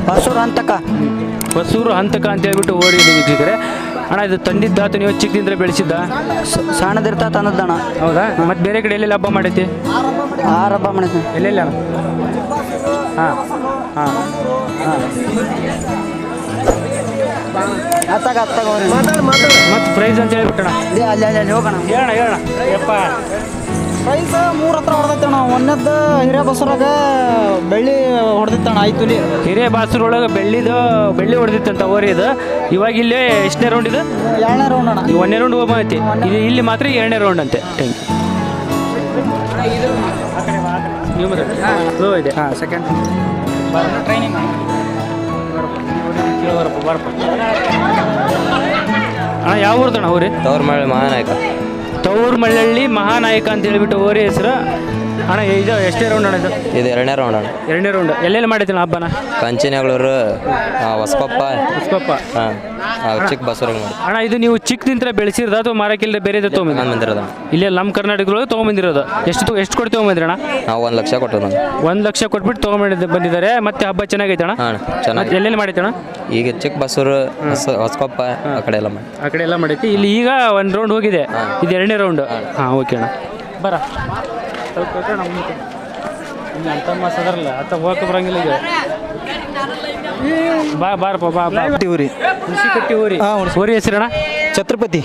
ಹೊಸೂರು ಹಂತಕ ಹೊಸೂರು ಹಂತಕ ಅಂತ ಹೇಳ್ಬಿಟ್ಟು ಓರಿ ಇದೆ ವೀಕ್ಷಕರೇ. ಅಣ್ಣ ಇದು ತಂದಿದ್ದಾತು ನೀವು ಚಿಕ್ಕದಿಂದ ಬೆಳೆಸಿದ್ದ? ಸಣ್ಣದಿರ್ತಾ ತಂದದ್ದಣ್ಣ. ಹೌದಾ? ಮತ್ತು ಬೇರೆ ಕಡೆ ಎಲ್ಲೆಲ್ಲ ಹಬ್ಬ ಮಾಡೈತಿ? 6 ಹಬ್ಬ ಮಾಡಿದ್ವಿ. ಎಲ್ಲೆಲ್ಲ ಅಣ್ಣ? ಹಾಂ ಹಾಂ ಹಾಂ ಹತ್ತಾಗ ಮತ್ತು ಪ್ರೈಸ್ ಅಂತ ಹೇಳ್ಬಿಟ್ಟಣ ಅಲ್ಲಿ ಹೋಗೋಣ. ಹೇಳೋಣ ಯಪ್ಪ. ಪ್ರೈಸ್ 3 ಹತ್ರ ಹೊಡೆದೈತಣ್ಣ. ಒಂದದ್ದು ಹಿರೇಬಸರಾಗ ಬೆಳ್ಳಿ ಹೊಡೆದಿತ್ತಣ್ಣ. ಆಯ್ತು ಹಿರೇ ಬಾಸರೊಳಗೆ ಬೆಳ್ಳಿ ಹೊಡೆದಿತ್ತಂತ ಓರಿ ಇದು. ಇವಾಗ ಇಲ್ಲೇ ಎಷ್ಟನೇ ರೌಂಡ್ ಇದು? 2ನೇ ರೌಂಡ್ ಅಣ್ಣ. 1ನೇ ರೌಂಡ್ ಹೋಗ್ಬ ಐತಿ ಇದು. ಇಲ್ಲಿ ಮಾತ್ರ 2ನೇ ರೌಂಡ್ ಅಂತೆ. Thank you. ಸ್ಲೋ ಇದೆ. ಹಾಂ ಸೆಕೆಂಡ್ ಟ್ರೈನಿಂಗ್ ಬರಪ್ಪ. ಅಣ್ಣ ಯಾವ ಊರ್ದಣ್ಣ ಊರಿ? ತವರ್ಮಳ್ಳಿ ಮಹಾನಾಯಕ. ತವರ್ಮಳ್ಳಿ ಮಹಾನಾಯಕ ಅಂತ ಹೇಳ್ಬಿಟ್ಟು ಓರಿ ಹೆಸರು. ಅಣ್ಣ ಇದು ಎಷ್ಟೇ ರೌಂಡ್ ಅಣ್ಣ ಇದು? ಇದು 2ನೇ ರೌಂಡ್ ಅಣ್ಣ. 2ನೇ ರೌಂಡ್. ಎಲ್ಲೆಲ್ಲಿ ಮಾಡಿದ್ದೀನಿ ಹಬ್ಬನ? ಕಂಚಿನಗಳೂರು, ಹೊಸಕೊಪ್ಪ, ಹಾಂ ಚಿಕ್ಕ ಬಸವರಂಗ ಮಾಡಿ. ಅಣ್ಣ ಇದು ನೀವು ಚಿಕ್ಕದಿಂತ್ರ ಬೆಳೆಸಿರೋದು ಅಥವಾ ಮಾರಕ್ಕಿಲ್ಲದೆ ಬೇರೆ ತೊಗೊಂಬಂದಿರೋದು? ಇಲ್ಲೇ ನಮ್ಮ ಕರ್ನಾಟಕದೊಳಗೆ ತೊಗೊಂಬಂದಿರೋದು. ಎಷ್ಟು ಕೊಟ್ಟು ತೊಗೊಂಬಂದ್ರಣ್ಣ? ನಾವು 1 ಲಕ್ಷ ಕೊಟ್ಟು ನಾನು 1 ಲಕ್ಷ ಕೊಟ್ಬಿಟ್ಟು ತೊಗೊಂಬಂದಿದ್ದಾರೆ. ಮತ್ತೆ ಹಬ್ಬ ಚೆನ್ನಾಗೈತೆ ಅಣ್ಣ? ಹಾಂ ಚೆನ್ನಾಗಿ. ಎಲ್ಲೆಲ್ಲಿ ಮಾಡೈತೆ ಅಣ್ಣ? ಈಗ ಚಿಕ್ಕ ಬಸೂರು, ಹೊಸಕೊಪ್ಪ ಆ ಕಡೆ ಎಲ್ಲ ಮಾಡಿ. ಆ ಕಡೆ ಎಲ್ಲ ಮಾಡೈತಿ. ಇಲ್ಲಿ ಈಗ 1 ರೌಂಡ್ ಹೋಗಿದೆ. ಇದು 2ನೇ ರೌಂಡ್. ಹಾಂ ಓಕೆ ಅಣ್ಣ ಬರ ಸ್ವಲ್ಪ ಇಲ್ಲಿ ಅಂತ ಮಾಸದಾರಲ್ಲ ಅತ್ತ ಹೋಗಕ್ಕೆ ಬರಂಗಿಲ್ಲ. ಈಗ ಬಾರಪ್ಪ ಬಾ ಊರಿ ಹುಣಸಿಕಟ್ಟಿ ಓರಿ. ಓರಿ ಹೆಸರಣ್ಣ? ಛತ್ರಪತಿ.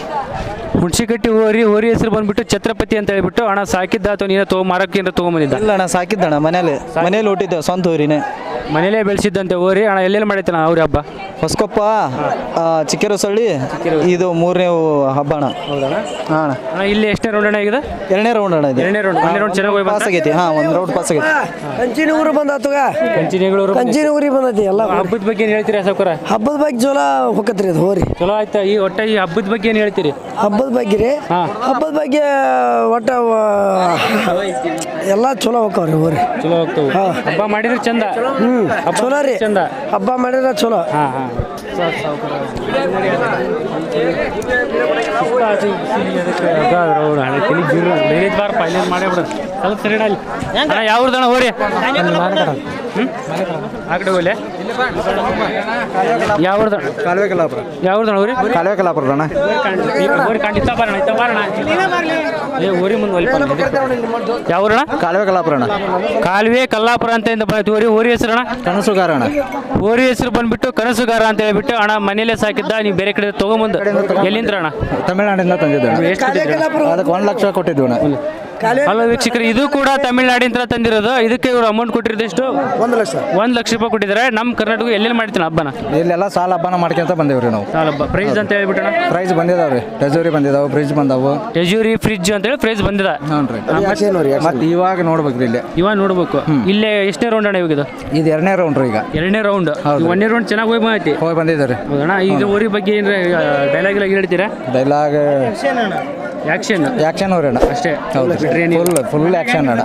ಹುಣಸಿಕಟ್ಟಿ ಓರಿ ಹೆಸರು ಬಂದ್ಬಿಟ್ಟು ಛತ್ರಪತಿ ಅಂತ ಹೇಳ್ಬಿಟ್ಟು. ಅಣ್ಣ ಸಾಕಿದ್ದ ಅಥವಾ ನೀನು ಮಾರಕ್ಕೆ ಏನಾರ ತೊಗೊಂಬಂದಿದ್ದ? ಇಲ್ಲ ಅಣ್ಣ, ಸಾಕಿದ್ದಣ್ಣ. ಮನೇಲಿ ಹುಟ್ಟಿದ್ದೆ, ಸ್ವಂತ ಊರಿನೇ. ಮನೇಲೇ ಬೆಳೆಸಿದ್ದಂತೆ ಓರಿ. ಅಣ್ಣ ಎಲ್ಲೆಲ್ಲಿ ಮಾಡೈತಣ್ಣ ಅವ್ರ ಹಬ್ಬ? ಹೊಸಕೊಪ್ಪ, ಚಿಕ್ಕೇರಸಳ್ಳಿ. ಇದು 3ನೇ ಹಬ್ಬ ಅಣ್ಣ. ಹೌದಣ್ಣ? ಹಾಂ ಅಣ್ಣ ಇಲ್ಲಿ ಎಷ್ಟನೇ ರೌಂಡ್ ಅಣ್ಣ ಈಗ? 2ನೇ ರೌಂಡ್ ಅಣ್ಣ. ಇದು 2ನೇ ರೌಂಡ್. 1ನೇ ರೌಂಡ್ ಚೆನ್ನಾಗಿ ಹೋಗಿ ಪಾಸ್ ಆಗೈತಿ. ಹಾಂ 1 ರೌಂಡ್ ಪಾಸ್ ಆಗೈತಿ. ಕಂಚಿನೂರು ಬಂದಾತುಗ. ಕಂಚಿನೂರು ಬಂದೈತಿ ಎಲ್ಲ. ಹಬ್ಬದ ಬಗ್ಗೆ ಏನು ಹೇಳ್ತೀರಿ ಸಾವ್ಕಾರ? ಹಬ್ಬದ ಬಗ್ಗೆ ಚಲೋ ಹೋಗತ್ರಿ ಅದು ಹೋರಿ. ಚಲೋ ಆಯ್ತಾ? ಈ ಒಟ್ಟ ಈ ಹಬ್ಬದ ಬಗ್ಗೆ ಏನು ಹೇಳ್ತೀರಿ? ಹಬ್ಬದ ಬಗ್ಗೆ ರೀ? ಹಬ್ಬದ ಬಗ್ಗೆ ಒಟ್ಟ ಎಲ್ಲ ಚಲೋ ಹೋಗ್ತಾವ್ರಿ ಹೋರಿ. ಚಲೋ ಹೋಗ್ತವೆ. ಹಬ್ಬ ಮಾಡಿದ್ರೆ ಚಂದ. ಚಲೋ ರೀ. ಚಂದ ಹಬ್ಬ ಮಾಡಿದ್ರೆ ಚಲೋ. ಹಾಂ ಹಾಂ ಬಾರಪ್ಪ ಇಲ್ಲಿ ಮಾಡ್ಯಾಬಿಡ ಸ್ವಲ್ಪ ಸರಿ ಅಲ್ಲಿ. ಅಣ್ಣ ಯಾವ್ದಣ್ಣ ಓರಿ? ಆ ಕಡೆ ಹೋಗ್ಲೆ. ಯಾವ್ದು ಕಾಲುವೆ ಕಲಾಪುರ. ಯಾವ್ದಣ್ಣ ಓರಿ? ಕಾಲುವೆ ಕಲಾಪುರ ಅಣ್ಣ. ಓರಿ ಖಂಡಿತ ಬಾರಣ ಇತ್ತ ಬಾರಣ. ಏ ಓರಿ ಮುಂದೆ ಯಾವ್ರಣ? ಕಾಲುವೆ ಕಲಾಪುರ ಅಣ್ಣ. ಕಾಲುವೆ ಕಲ್ಲಾಪುರ ಅಂತ ಬಂದೈತಿ ಓರಿ. ಓರಿ ಹೆಸರಣ್ಣ? ಕನಸುಗಾರ ಅಣ್ಣ. ಓರಿ ಹೆಸರು ಬಂದ್ಬಿಟ್ಟು ಕನಸುಗಾರ ಅಂತ ಹೇಳ್ಬಿಟ್ಟು. ಅಣ್ಣ ಮನೇಲೆ ಸಾಕಿದ್ದ ನೀವು ಬೇರೆ ಕಡೆ ತೊಗೊಂಬಂದು? ಎಲ್ಲಿಂದ್ರ ಅಣ್ಣ? ತಮಿಳ್ನಾಡಿಂದ ತಂದಿದ್ದೆ. ಎಷ್ಟು ಅದಕ್ಕೆ 1 ಲಕ್ಷ ಕೊಟ್ಟಿದ್ವಿ ಅಣ್ಣ. ಅಲ್ಲ ವೀಕ್ಷಕರು, ಇದು ಕೂಡ ತಮಿಳ್ನಾಡಿಂದ ತಂದಿರೋದು. ಇದಕ್ಕೆ ಇವರು ಅಮೌಂಟ್ ಕೊಟ್ಟಿರೋದು ಎಷ್ಟು? 1 ಲಕ್ಷ. 1 ಲಕ್ಷ ರೂಪಾಯಿ ಕೊಟ್ಟಿದ್ದಾರೆ. ನಮ್ಮ ಕರ್ನಾಟಕ ಎಲ್ಲೆಲ್ಲಿ ಮಾಡ್ತೀನಿ ಹಬ್ಬನ? ಇಲ್ಲೆಲ್ಲ ಸಾಲ ಹಬ್ಬನ ಮಾಡ್ಕೊಂತ ಬಂದೇವ್ರಿ ನಾವು. ಸಾಲ ಹಬ್ಬ. ಪ್ರೈಸ್ ಅಂತ ಹೇಳ್ಬಿಟ್ಟಣ? ಪ್ರೈಸ್ ಬಂದಿದಾವ್ರಿ. ಟೆಜೂರಿ ಬಂದಿದಾವೆ, ಫ್ರಿಜ್ ಬಂದಾವು. ಟೆಜೂರಿ ಫ್ರಿಜ್ ಅಂತ ಹೇಳಿ ಪ್ರೈಸ್ ಬಂದಿದ. ಮತ್ತೆ ಇವಾಗ ನೋಡ್ಬೇಕ್ರಿ ಇಲ್ಲೇ. ಇವಾಗ ನೋಡ್ಬೇಕು. ಇಲ್ಲೇ ಎಷ್ಟನೇ ರೌಂಡ್ ಅಣ್ಣ ಇವಾಗ? ಇದು 2ನೇ ರೌಂಡ್ ರೀ. ಈಗ 2ನೇ ರೌಂಡ್. 1ನೇ ರೌಂಡ್ ಚೆನ್ನಾಗಿ ಹೋಗಿ ಬಂದೈತಿ. ಹೋಗಿ ಬಂದಿದ್ದಾರೆ. ಹೌದಣ್ಣ? ಈಗ ಓರಿ ಬಗ್ಗೆ ಏನಾರ ಡೈಲಾಗ್ ಎಲ್ಲ ಹೇಳ್ತೀರಾ? ಡೈಲಾಗ್ ಆಕ್ಷನ್ ಅವ್ರಿ ಅಣ್ಣ ಅಷ್ಟೇ. ಫುಲ್ ಆಕ್ಷನ್ ಅಣ್ಣ.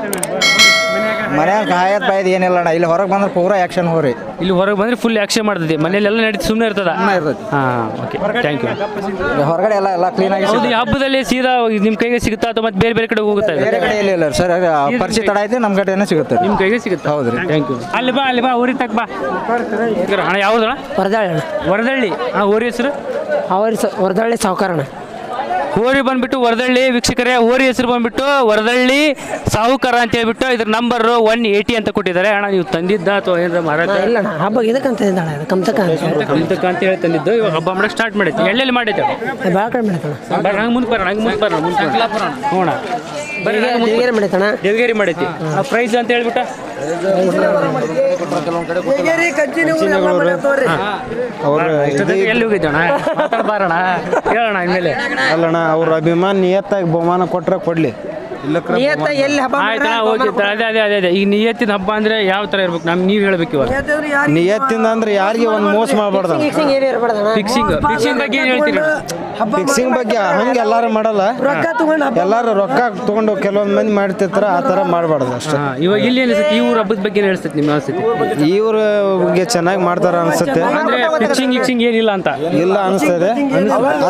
ಮನ್ಯಾಗ ಕಾಯತ್ ಬಾಯ್ದು ಏನಿಲ್ಲ ಅಣ್ಣ. ಇಲ್ಲಿ ಹೊರಗೆ ಬಂದ್ರೆ ಪೂರಾ ಆಕ್ಷನ್ ಹೋರಿ. ಇಲ್ಲಿ ಹೊರಗೆ ಬಂದ್ರೆ ಫುಲ್ ಆಕ್ಷನ್ ಮಾಡ್ತದೆ. ಮನೇಲೆಲ್ಲ ನಡೀತಿ ಸುಮ್ಮನೆ ಇರ್ತದ. ಹಾಂ ಓಕೆ ಥ್ಯಾಂಕ್ ಯು. ಹೊರಗಡೆ ಎಲ್ಲ ಕ್ಲೀನ್ ಆಗಿ. ಹೌದು, ಈ ಹಬ್ಬದಲ್ಲಿ ಸೀದಾ ನಿಮ್ಮ ಕೈಗೆ ಸಿಗುತ್ತಾ ಅಥವಾ ಮತ್ತೆ ಬೇರೆ ಬೇರೆ ಕಡೆ ಹೋಗುತ್ತಾ? ಬೇರೆ ಕಡೆ ಇಲ್ಲ ಸರ್. ಪರಿಚಯ ತಡ ಐತೆ, ನಮ್ಮ ಕಡೆನೇ ಸಿಗುತ್ತೆ. ನಿಮ್ಮ ಕೈಗೆ ಸಿಗುತ್ತೆ? ಹೌದು ರೀ. Thank you. ಅಲ್ಲಿ ಬಾ ಊರಿಗೆ ತಕ್ಕ ಬಾ. ಅಣ್ಣ ಯಾವ್ದಣ್ಣ? ವರದಳ್ಳಿ. ವರದಳ್ಳಿ. ಅಣ್ಣ ಓರಿ ಹೆಸರು? ವರದಳ್ಳಿ ಸಾವುಕಾರಣ. ಓರಿ ಬಂದ್ಬಿಟ್ಟು ವರದಳ್ಳಿ. ವೀಕ್ಷಕರೇ, ಓರಿ ಹೆಸರು ಬಂದ್ಬಿಟ್ಟು ವರದಳ್ಳಿ ಸಾಹುಕಾರ ಅಂತ ಹೇಳ್ಬಿಟ್ಟು. ಇದ್ರ ನಂಬರ್ 180 ಅಂತ ಕೊಟ್ಟಿದ್ದಾರೆ. ಅಣ್ಣ ನೀವು ತಂದಿದ್ದ ಅಥವಾ ಏನಾರ ಮಾರಾಟ? ಇಲ್ಲ ಹಬ್ಬ ಇದಕ್ಕಂತ ಕಮ್ತಕ್ಕ ಅಂತ ಹೇಳಿ ತಂದಿದ್ದು. ಇವಾಗ ಹಬ್ಬ ಮಾಡಕ್ಕೆ ಸ್ಟಾರ್ಟ್ ಮಾಡೈತಿ. ಎಲ್ಲೆಲ್ಲಿ ಮಾಡೈತೆ? ಭಾಳ ಕಡೆ ಮಾಡೈತಣ. ಹಂಗೆ ಮುಂದೆ ಬರೋಣ. ನೋಡ ದೇವಗಿರಿ ಮಾಡೈತಣ. ದೇವಗಿರಿ ಮಾಡೈತಿ. ಪ್ರೈಸ್ ಅಂತ ಹೇಳ್ಬಿಟ್ಟ ಎಲ್ಲಿ ಹೋಗಿದ್ದಣ್ಣ? ಬಾರಣ ಹೇಳೋಣ ಇನ್ಮೇಲೆ. ಅಲ್ಲಣ್ಣ, ಅವ್ರ ಅಭಿಮಾನ ನಿಯತ್ತಾಗಿ ಬಹುಮಾನ ಕೊಟ್ರೆ ಕೊಡ್ಲಿ. ಅದೇ ಈಗ ನಿಯತ್ತಿನ ಹಬ್ಬ ಅಂದ್ರೆ ಯಾವ ತರ ಇರ್ಬೇಕು? ನೀವು ಹೇಳ್ಬೇಕು. ಇವಾಗ ನಿಯತ್ತಿಂದ ಅಂದ್ರೆ ಯಾರಿಗೆ ಒಂದು ಮೋಸ ಮಾಡಬಾರ್ದು. ಫಿಕ್ಸಿಂಗ್ ಬಗ್ಗೆ ಏನ್ ಹೇಳ್ತೀರಿ? ಫಿಕ್ಸಿಂಗ್ ಬಗ್ಗೆ ಹಂಗೆ ಎಲ್ಲಾರು ಮಾಡಲ್ಲ. ಎಲ್ಲಾರು ರೊಕ್ಕ ತಗೊಂಡು ಕೆಲವೊಂದು ಮಂದಿ ಮಾಡ್ತಿರ್ತಾರ, ಆ ತರ ಮಾಡಬಾರ್ದು ಅಷ್ಟೇ. ಇವಾಗ ಇಲ್ಲಿ ಅನಿಸುತ್ತೆ ಈ ಊರ ಹಬ್ಬದ ಬಗ್ಗೆ ಅನಿಸುತ್ತೆ ನಿಮ್ಗೆ? ಅನಿಸುತ್ತೆ ಇವ್ರ ಬಗ್ಗೆ ಚೆನ್ನಾಗಿ ಮಾಡ್ತಾರ ಅನ್ಸುತ್ತೆ. ಅಂದ್ರೆ ಫಿಕ್ಸಿಂಗ್ ಏನಿಲ್ಲ ಅಂತ ಇಲ್ಲ ಅನಿಸ್ತದೆ.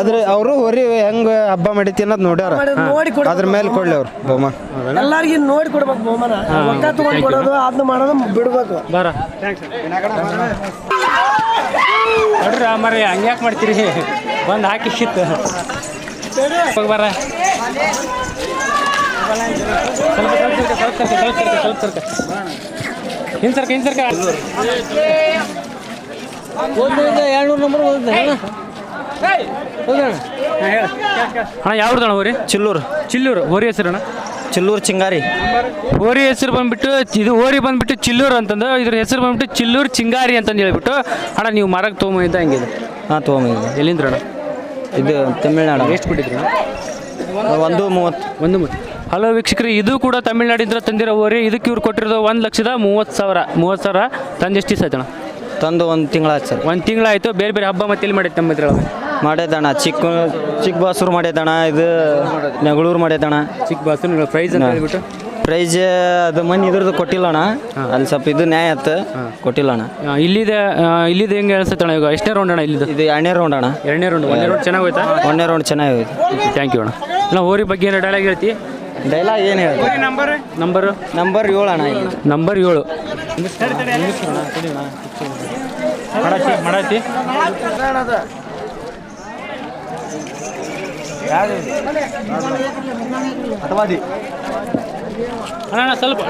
ಆದ್ರೆ ಅವರು ಹೊರಿ ಹೆಂಗ್ ಹಬ್ಬ ಮಾಡಿತಿ ಅನ್ನೋದು ನೋಡ್ಯಾರ. ಅದ್ರ ಮೇಲೆ ಕೊಡ್ಲಿ ಅವ್ರು. ಬಹುಮಾನ ಎಲ್ಲಾರ್ಗಿ ನೋಡಿ ಕೊಡ್ಬೇಕು ಬಹುಮಾನ ರೊಕ್ಕ ತಗೊಂಡ್ ಕೊಡೋದು ಅದನ್ನ ಮಾಡೋದು ಬಿಡ್ಬೇಕು ಬರ ನೋಡ್ರಿ ಮರಿ ಹಂಗ್ಯಾಕೆ ಮಾಡ್ತೀರಿ ಬಂದು ಹಾಕಿ ಶಿತ್ತು ಬರ ಸ್ವಲ್ಪ ಹಿಂಸರ್ಕ ಅಣ್ಣ ಯಾವ್ದಣ್ಣ ಹೋರಿ ಚಿಲ್ಲೂರು ಹೋರಿ ಹೆಸರು ಅಣ್ಣ ಚಿಲ್ಲೂರು ಚಿಂಗಾರಿ ಹೋರಿ ಹೆಸರು ಬಂದ್ಬಿಟ್ಟು ಇದು ಹೋರಿ ಬಂದ್ಬಿಟ್ಟು ಚಿಲ್ಲೂರು ಅಂತಂದು ಇದ್ರ ಹೆಸರು ಬಂದ್ಬಿಟ್ಟು ಚಿಲ್ಲೂರು ಚಿಂಗಾರಿ ಅಂತಂದು ಹೇಳ್ಬಿಟ್ಟು ಅಣ್ಣ ನೀವು ಮರಕ್ಕೆ ತೊಗೊಂಬಂದ ಹಂಗಿದೆ ಹಾಂ ತೊಗೊಂಬಂದಿದ್ದೆ. ಎಲ್ಲಿಂದ್ರ ಅಣ್ಣ ಇದು ತಮಿಳ್ನಾಡು. ಎಷ್ಟು ಕೊಟ್ಟಿದ್ರಿ 130. 130. ಹಲೋ ವೀಕ್ಷಕರು, ಇದು ಕೂಡ ತಮಿಳ್ನಾಡಿಂದ ತಂದಿರೋ ಹೋರಿ. ಇದಕ್ಕೆ ಇವ್ರು ಕೊಟ್ಟಿರೋದು 1,30,000 ತಂದು ಎಷ್ಟು ದಿವಸ ಆಯ್ತಣ್ಣ? ತಂದು 1 ತಿಂಗಳಾಯ್ತು ಸರ್. 1 ತಿಂಗಳಾಯ್ತು. ಬೇರೆ ಬೇರೆ ಹಬ್ಬ ಮತ್ತೆ ಎಲ್ಲಿ ಮಾಡೈತೆ ನಮ್ಮ ಇದ್ರೊಳಗೆ? ಮಾಡ್ಯದಣ್ಣ ಚಿಕ್ಕ ಬಾಸೂರು ಮಾಡ್ಯದಣ್ಣ, ಇದು ನೆಗಳೂರು ಮಾಡ್ಯದಣ್ಣ. ಚಿಕ್ಕ ಬಾಸು ಪ್ರೈಸ್ ಅಂತ ಹೇಳ್ಬಿಟ್ಟು ಪ್ರೈಜ್ ಅದು ಮನೆ ಇದ್ರದ್ದು ಕೊಟ್ಟಿಲ್ಲಣ್ಣ, ಅಲ್ಲಿ ಸ್ವಲ್ಪ ಇದು ನ್ಯಾಯ ಆಯ್ತು, ಕೊಟ್ಟಿಲ್ಲಣ್ಣ. ಇಲ್ಲಿದೆ ಹೆಂಗೆ ಅನ್ಸುತ್ತಣ್ಣ? ಈಗ ಎಷ್ಟನೇ ರೌಂಡ್ ಅಣ್ಣ ಇಲ್ಲಿದ್ದು? ಇದು 2ನೇ ರೌಂಡ್ ಅಣ್ಣ. 2ನೇ ರೌಂಡ್. 1ನೇ ರೌಂಡ್ ಚೆನ್ನಾಗಿ ಹೋಯ್ತಾ? 1ನೇ ರೌಂಡ್ ಚೆನ್ನಾಗಿ ಹೋಯ್ತು. ಥ್ಯಾಂಕ್ ಯು ಅಣ್ಣ. ನಾವು ಹೋರಿ ಬಗ್ಗೆ ಏನೋ ಡೈಲಾಗ್ ಹೇಳ್ತಿ? ಡೈಲಾಗ್ ಏನು ಹೇಳಿ? ನಂಬರ್ 7 ಅಣ್ಣ. ಇಲ್ಲಿ ನಂಬರ್ 7 ಮಾಡತ್ತಿ ಅಣ್ಣ ಸ್ವಲ್ಪ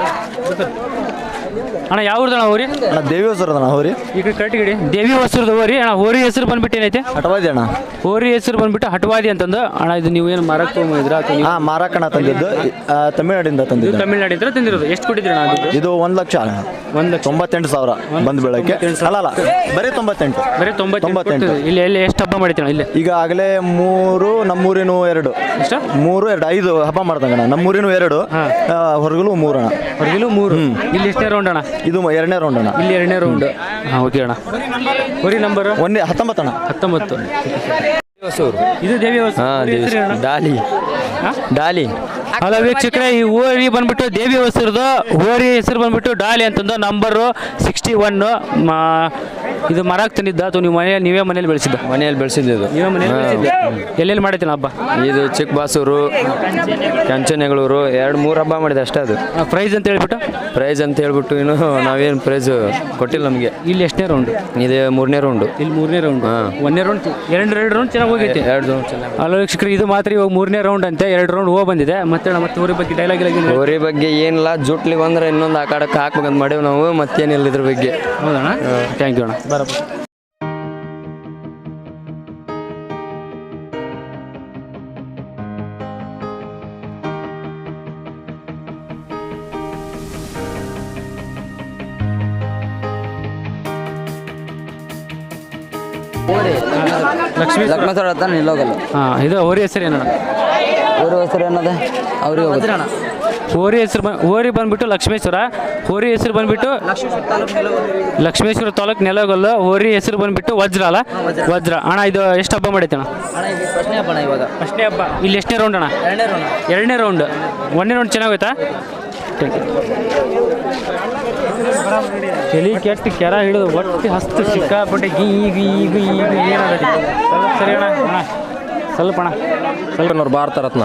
ಅಣ್ಣ ಯಾವ್ದಣ್ಣ ಹೋರಿ? ದೇವಿ ಹೊಸರದಣ್ಣ ಹೋರಿ. ಈಗ ಕಟ್ಟಿಗಿಡಿ ದೇವಿ ಹೊಸರದ ಹೋರಿ ಅಣ್ಣ. ಹೋರಿ ಹೆಸರು ಬಂದ್ಬಿಟ್ಟು ಏನೈತೆ? ಹಟವಾದಿ ಅಣ್ಣ. ಹೋರಿ ಹೆಸರು ಬಂದ್ಬಿಟ್ಟು ಹಟವಾದಿ ಅಂತಂದು ಅಣ್ಣ. ಇದು ನೀವು ಏನು ಮಾರಕ್ಕೆ ತೊಗೊಂಡಿದ್ರ? ಹಾಂ, ಮಾರಕಣ್ಣ ತಂದಿದ್ದು, ತಮಿಳ್ನಾಡಿಂದ ತಂದಿದ್ದು. ತಮಿಳ್ನಾಡಿಂದ ತಂದಿರೋದು. ಎಷ್ಟು ಕೊಟ್ಟಿದ್ರಿ ಅಣ್ಣ ಅದು? ಇದು 1 ಲಕ್ಷ ಅಣ್ಣ. 1,98,000 ಬಂದು ಬೆಳಗ್ಗೆ ಅಲ್ಲ ಬರೀ 98. ಬರೀ 98. ಇಲ್ಲಿ ಎಷ್ಟು ಹಬ್ಬ ಮಾಡಿದ್ದೀವಿ ಇಲ್ಲಿ? ಈಗ ಆಗಲೇ 3, ನಮ್ಮೂರಿನೂ 2. ಎಷ್ಟು? 3, 2, 5 ಹಬ್ಬ ಮಾಡ್ದಂಗಣ್ಣ. ನಮ್ಮೂರಿನೂ 2, ಹೊರಗಲು 3 ಅಣ್ಣ. ಹೊರಗಿಲು 3. ಇಲ್ಲಿ ಎಷ್ಟನೇ ರೌಂಡ್ ಅಣ್ಣ? ಇದು 2ನೇ ರೌಂಡ್ ಅಣ್ಣ. ಇಲ್ಲಿ 2ನೇ ರೌಂಡ್. ಹಾಂ, ಓಕೆ ಅಣ್ಣ. ಹೋರಿ ನಂಬರ್ 19 ಅಣ್ಣ. 19. ಇದು ದೇವಿ ಡಾಲಿ. ಹಲೋ ವೀಕ್ಷಕರೇ, ಈ ಹೋರಿ ಬಂದ್ಬಿಟ್ಟು ದೇವಿ ಹೊಸರದು. ಹೋರಿ ಹೆಸರು ಬಂದ್ಬಿಟ್ಟು ಡಾಲಿ ಅಂತಂದು. ನಂಬರು 61. ಇದು ಮರಕ್ಕೆ ತಂದಿದ್ದ ಅಥವಾ ನೀವು ನೀವೇ ಮನೇಲಿ ಬೆಳೆಸಿದ್ದ? ಮನೆಯಲ್ಲಿ ಬೆಳೆಸಿದ್ದು ಇದು. ನೀವೇ ಮನೇಲಿ ಬೆಳೆಸಿದ್ದೆ. ಎಲ್ಲೆಲ್ಲಿ ಮಾಡೈತಿನ ಹಬ್ಬ? ಇದು ಚಿಕ್ಕ ಬಾಸೂರು, ಕೆಂಚನೆಗಳೂರು 2-3 ಹಬ್ಬ ಮಾಡಿದೆ ಅಷ್ಟೇ. ಅದು ಪ್ರೈಸ್ ಅಂತ ಹೇಳ್ಬಿಟ್ಟು ಇನ್ನು ನಾವೇನು ಪ್ರೈಸ್ ಕೊಟ್ಟಿಲ್ಲ ನಮಗೆ. ಇಲ್ಲಿ ಎಷ್ಟನೇ ರೌಂಡ್? ಇದು 3ನೇ ರೌಂಡು. ಇಲ್ಲಿ 3ನೇ ರೌಂಡ್. 1ನೇ ರೌಂಡ್ 2 ರೌಂಡ್ ಚೆನ್ನಾಗಿ ಹೋಗೈತಿ. 2 ರೌಂಡ್ ಚೆನ್ನಾಗಿ. ಹಲೋ ವೀಕ್ಷಕರು, ಇದು ಮಾತ್ರ ಇವಾಗ 3ನೇ ರೌಂಡ್ ಅಂತೆ. 2 ರೌಂಡ್ ಹೋಗಿ ಬಂದಿದೆ. ಮತ್ತೆ ಹೋರಿ ಬಗ್ಗೆ ಡೈಲಾಗ್ ಹೋರಿ ಬಗ್ಗೆ ಏನಿಲ್ಲ, ಜುಟ್ಲಿ ಬಂದ್ರೆ ಇನ್ನೊಂದು ಆ ಕಡಕ್ಕೆ ಹಾಕ್ಬೇಕಂತ ಮಾಡೇವು ನಾವು. ಮತ್ತೇನಿಲ್ಲ ಇದ್ರ ಬಗ್ಗೆ. ಹೌದಣ್ಣ? ಥ್ಯಾಂಕ್ ಯು ಅಣ್ಣ. ಬರಪ್ಪ. ಲಕ್ಷ್ಮೇಶ್ವರ ಹತ್ರ ನಿಲ್ಲೋಗಲ್ಲ. ಹಾಂ, ಇದು ಹೋರಿ ಹೆಸರು ಏನಣ್ಣ? ಊರ ಹೆಸರು ಏನದ ಅವ್ರಿಗೆ ಹೋರಿ ಬಂದ್ಬಿಟ್ಟು ಲಕ್ಷ್ಮೇಶ್ವರ. ಹೋರಿ ಹೆಸರು ಬಂದ್ಬಿಟ್ಟು ಲಕ್ಷ್ಮೇಶ್ವರ ತಾಲೂಕು ನೆಲಗಲ್ಲು. ಹೋರಿ ಹೆಸರು ಬಂದ್ಬಿಟ್ಟು ವಜ್ರ ಅಲ್ಲ? ವಜ್ರ ಅಣ್ಣ. ಇದು ಎಷ್ಟು ಹಬ್ಬ ಮಾಡೈತೆ ಅಣ್ಣ? ಫಸ್ಟ್ನೇ ಹಬ್ಬ. ಇಲ್ಲಿ ಎಷ್ಟನೇ ರೌಂಡ್ ಅಣ್ಣ? 2ನೇ ರೌಂಡ್. 1ನೇ ರೌಂಡ್ ಚೆನ್ನಾಗಿ ಹೋಯ್ತಾ? ತಲೆ ಕೆಟ್ಟು ಕೆರ ಹಿಡಿದು ಒಟ್ಟು ಹಸ್ತು ಸಿಕ್ಕಾಪಟ್ಟೆ ಈಗ ಏನಾದ ಸರಿ ಅಣ್ಣ. ಸ್ವಲ್ಪ ಭಾರತ ರತ್ನ.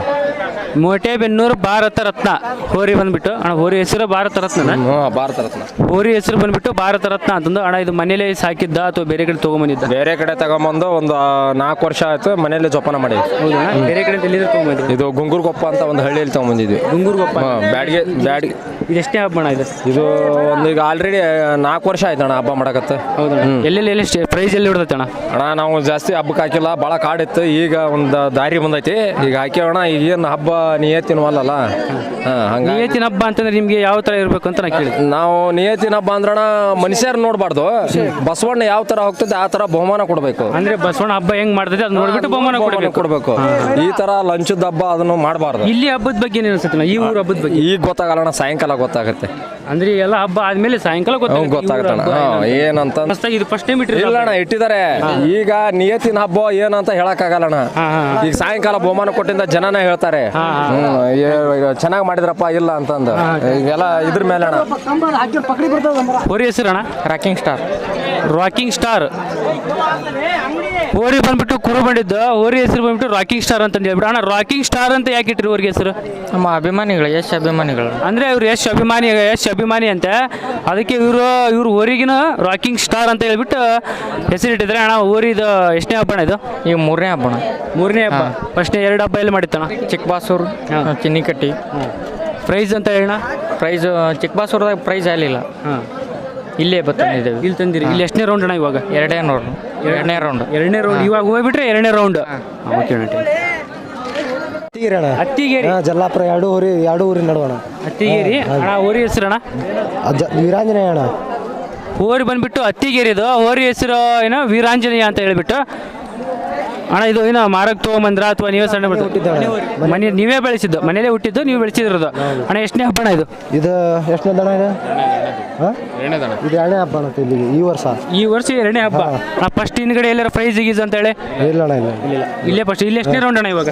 ಮೋಟೆಬೆನ್ನೂರು ಭಾರತ ರತ್ನ ಹೋರಿ ಬಂದ್ಬಿಟ್ಟು ಅಣ್ಣ. ಹೋರಿ ಹೆಸರು ಭಾರತ ರತ್ನ. ಭಾರತ ರತ್ನ ಹೋರಿ ಹೆಸರು ಬಂದ್ಬಿಟ್ಟು ಭಾರತ ರತ್ನ ಅಂತಂದು ಅಣ್ಣ. ಇದು ಮನೇಲಿ ಸಾಕಿದ್ದ ಅಥವಾ ಬೇರೆ ಕಡೆ ತೊಗೊಂಬಂದಿದ್ದ? ಬೇರೆ ಕಡೆ ತಗೊಂಬಂದು ಒಂದು 4 ವರ್ಷ ಆಯ್ತು ಮನೆಯಲ್ಲೇ ಜೋಪಾನ ಮಾಡಿ. ಹೌದಾ? ಬೇರೆ ಕಡೆ ಎಲ್ಲಿದ್ರೆ ತೊಗೊಂಬಂದಿದ್ರಿ? ಇದು ಗುಂಗೂರ್ಗೊಪ್ಪ ಅಂತ ಒಂದು ಹಳ್ಳಿಯಲ್ಲಿ ತಗೊಂಬಂದಿದ್ವಿ. ಗುಂಗೂರ್ಗೊಪ್ಪ. ಬ್ಯಾಡ್ಗೆ ಇದು ಎಷ್ಟೇ ಹಬ್ಬ ಅಣ್ಣ? ಇದು ಒಂದು ಈಗ ಆಲ್ರೆಡಿ 4 ವರ್ಷ ಆಯ್ತು ಅಣ್ಣ ಹಬ್ಬ ಮಾಡಕತ್ತೆ. ಹೌದಾ? ಎಲ್ಲೆಲ್ಲಿ ಪ್ರೈಸ್ ಎಲ್ಲಿ ಹಿಡ್ದೈತೆ ಅಣ್ಣ? ಅಣ್ಣ ನಾವು ಜಾಸ್ತಿ ಹಬ್ಬಕ್ಕೆ ಹಾಕಿಲ್ಲ, ಭಾಳ ಕಾಡಿತ್ತು. ಈಗ ಒಂದು ದಾರಿ ಬಂದೈತಿ, ಈಗ ಹಾಕ್ಯವಣ್ಣ. ಈಗ ಏನು ಹಬ್ಬ ನಿಯತ್ತಿನ ಅಲ್ಲಲ್ಲ. ಹಂಗೆ ನಿಯತ್ತಿನ ಹಬ್ಬ ಅಂತಂದ್ರೆ ನಿಮ್ಗೆ ಯಾವ ತರ ಇರ್ಬೇಕು ಅಂತ ನಾ ಕೇಳಿ. ನಾವು ನಿಯತ್ತಿನ ಹಬ್ಬ ಅಂದ್ರಣ ಮನುಷ್ಯರು ನೋಡ್ಬಾರ್ದು. ಬಸವಣ್ಣ ಯಾವ ತರ ಹೋಗ್ತದೆ ಆ ತರ ಬಹುಮಾನ ಕೊಡ್ಬೇಕು. ಅಂದ್ರೆ ಬಸವಣ್ಣ ಹಬ್ಬ ಹೆಂಗ್ ಮಾಡ್ತದೆ ಅದು ನೋಡ್ಬಿಟ್ಟು ಬಹುಮಾನ ಕೊಡ್ಬೇಕು. ಈ ತರ ಲಂಚದ ಹಬ್ಬ ಅದನ್ನು ಮಾಡಬಾರ್ದು. ಇಲ್ಲಿ ಹಬ್ಬದ ಬಗ್ಗೆ ಏನು ಅನ್ಸುತ್ತೆ? ಈ ಊರ ಹಬ್ಬದ ಬಗ್ಗೆ ಈಗ ಗೊತ್ತಾಗಲ್ಲ, ಸಾಯಂಕಾಲ ಗೊತ್ತಾಗುತ್ತೆ. ಅಂದ್ರೆ ಎಲ್ಲ ಹಬ್ಬ ಆದ್ಮೇಲೆ ಸಾಯಂಕಾಲ ಗೊತ್ತಾಗತ್ತಣ್ಣ ಏನಂತ ಮಸ್ತಾಗಿ ಇದು ಫಸ್ಟ್ ಟೈಮ್ ಇಟ್ಟಿರಿ ಇಲ್ಲಣ್ಣ ಇಟ್ಟಿದ್ದಾರೆ ಈಗ ನಿಯತ್ತಿನ ಹಬ್ಬ ಏನಂತ ಹೇಳಕ್ಕಾಗಲ್ಲಣ್ಣ ಈಗ ಸಾಯಂಕಾಲ ಬಹುಮಾನ ಕೊಟ್ಟಿಂದ ಜನನೇ ಹೇಳ್ತಾರೆ ಚೆನ್ನಾಗಿ ಮಾಡಿದ್ರಪ್ಪ ಇಲ್ಲ ಅಂತಂದು ಈಗೆಲ್ಲ ಇದ್ರ ಮೇಲೆ ಅಣ್ಣ ಹೋರಿ ಹೆಸರಣ್ಣ ರಾಕಿಂಗ್ ಸ್ಟಾರ್ ರಾಕಿಂಗ್ ಸ್ಟಾರ್ ಹೋರಿ ಬಂದ್ಬಿಟ್ಟು ಕುರು ಬಂದಿದ್ದು ಹೋರಿ ಹೆಸರು ಬಂದ್ಬಿಟ್ಟು ರಾಕಿಂಗ್ ಸ್ಟಾರ್ ಅಂತ ಹೇಳ್ಬಿಟ್ಟು ಅಣ್ಣ ರಾಕಿಂಗ್ ಸ್ಟಾರ್ ಅಂತ ಯಾಕೆ ಇಟ್ರಿ ಹೋರಿಗೆ ಹೆಸರು ನಮ್ಮ ಅಭಿಮಾನಿಗಳು ಯಶ್ ಅಭಿಮಾನಿಗಳು ಅಂದ್ರೆ ಇವ್ರು ಯಶ್ ಅಭಿಮಾನಿ ಅಂತ ಅದಕ್ಕೆ ಇವ್ರು ಹೋರಿಗಿನ ರಾಕಿಂಗ್ ಸ್ಟಾರ್ ಅಂತ ಹೇಳ್ಬಿಟ್ಟು ಹೆಸರಿಟ್ಟಿದ್ರೆ ಅಣ್ಣ ಹೋರಿದು ಎಷ್ಟನೇ ಹಬ್ಬ ಇದು ಈಗ ಮೂರನೇ ಹಬ್ಬ ಮೂರನೇ ಹಬ್ಬ ಫಸ್ಟ್ನೇ 2 ಹಬ್ಬ ಎಲ್ಲಿ ಮಾಡಿತ್ತಣ್ಣ ಚಿಕ್ಕಬಾಸೂರು ಚಿನ್ನಿಕಟ್ಟಿ ಪ್ರೈಸ್ ಅಂತ ಹೇಳಣ್ಣ ಪ್ರೈಸ್ ಚಿಕ್ಕಬಾಸೂರದಾಗ ಪ್ರೈಸ್ ಆಗಲಿಲ್ಲ ಹಾಂ ಇಲ್ಲೇ ಬಂದಿದ್ದೇವೆ ಇಲ್ಲಿ ತಂದಿರಿ ಇಲ್ಲಿ ಎಷ್ಟನೇ ರೌಂಡ್ ಅಣ್ಣ ಇವಾಗ ಎರಡನೇ ರೌಂಡ್ ಇವಾಗ ಹೋಗ್ಬಿಟ್ರೆ 2ನೇ ರೌಂಡ್ ಓಕೆ ಅಣ್ಣ ಹತ್ತಿಗೇರಿ ಜಲ್ಲಾಪುರ ಎರಡು ಊರಿ ನಡುವಣ ಹತ್ತಿಗೇರಿ ಅಣ್ಣ ಹೋರಿ ಹೆಸರಣ್ಣ ವೀರಾಂಜನೇಯ ಅಣ್ಣ ಹೋರಿ ಬಂದ್ಬಿಟ್ಟು ಹತ್ತಿಗೇರಿದು ಹೋರಿ ಹೆಸರು ಏನೋ ವೀರಾಂಜನೇಯ ಅಂತ ಹೇಳ್ಬಿಟ್ಟು ಅಣ್ಣ ಇದು ಏನೋ ಮಾರಕ್ಕೆ ತೊಗೊಂಬಂದ್ರ ಅಥವಾ ನೀವೇ ಸಣ್ಣ ಮನೆ ನೀವೇ ಬೆಳೆಸಿದ್ದು ಮನೇಲೆ ಹುಟ್ಟಿದ್ದು ನೀವು ಬೆಳೆಸಿರೋದು ಅಣ್ಣ ಎಷ್ಟನೇ ಹಬ್ಬ ಇದು ಎಷ್ಟನೇ ದಣ ಇದು ಇದು 2ನೇ ಹಬ್ಬ ಅಣ್ಣ ಇಲ್ಲಿಗೆ ಈ ವರ್ಷ 2ನೇ ಹಬ್ಬ ಫಸ್ಟ್ ಹಿಂದ್ಗಡೆ ಎಲ್ಲಾರ ಪ್ರೈಸ್ ಗೀಸ್ ಅಂತ ಹೇಳಿ ಇಲ್ಲ ಅಣ್ಣ ಇಲ್ಲೇ ಫಸ್ಟ್ ಇಲ್ಲಿ ಎಷ್ಟನೇ ರೌಂಡ್ ಅಣ್ಣ ಇವಾಗ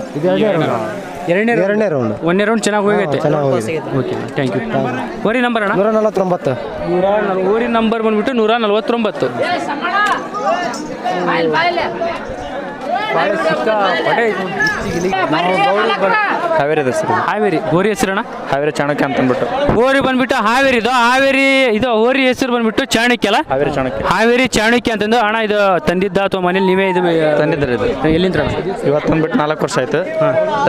ಎರಡನೇ ರೌಂಡ್ 1ನೇ ರೌಂಡ್ ಚೆನ್ನಾಗಿ ಹೋಗೈತೆ ಓಕೆ ಥ್ಯಾಂಕ್ ಯು ಹೋರಿ ನಂಬರ್ ಅಣ್ಣ 149 ಹೋರಿ ನಂಬರ್ ಬಂದ್ಬಿಟ್ಟು 149 ಹಾವೇರಿ ಹೋರಿ ಹೆಸರಣ್ಣ ಹಾವೇರಿ ಚಾಣಕ್ಯ ಅಂತ ಅಂದ್ಬಿಟ್ಟು ಹೋರಿ ಬಂದ್ಬಿಟ್ಟು ಹಾವೇರಿ ಇದು ಹೋರಿ ಹೆಸರು ಬಂದ್ಬಿಟ್ಟು ಚಾಣಕ್ಯ ಅಲ್ಲ ಹಾವೇರಿ ಚಾಣಕ್ಯ ಅಂತಂದು ಅಣ್ಣ ಇದು ತಂದಿದ್ದ ಅಥವಾ ಮನೇಲಿ ನೀವೇ ಇದು ತಂದಿದ್ದಾರೆ ಇದು ಎಲ್ಲಿಂದ ಇವತ್ತು ಬಂದ್ಬಿಟ್ಟು 4 ವರ್ಷ ಆಯ್ತು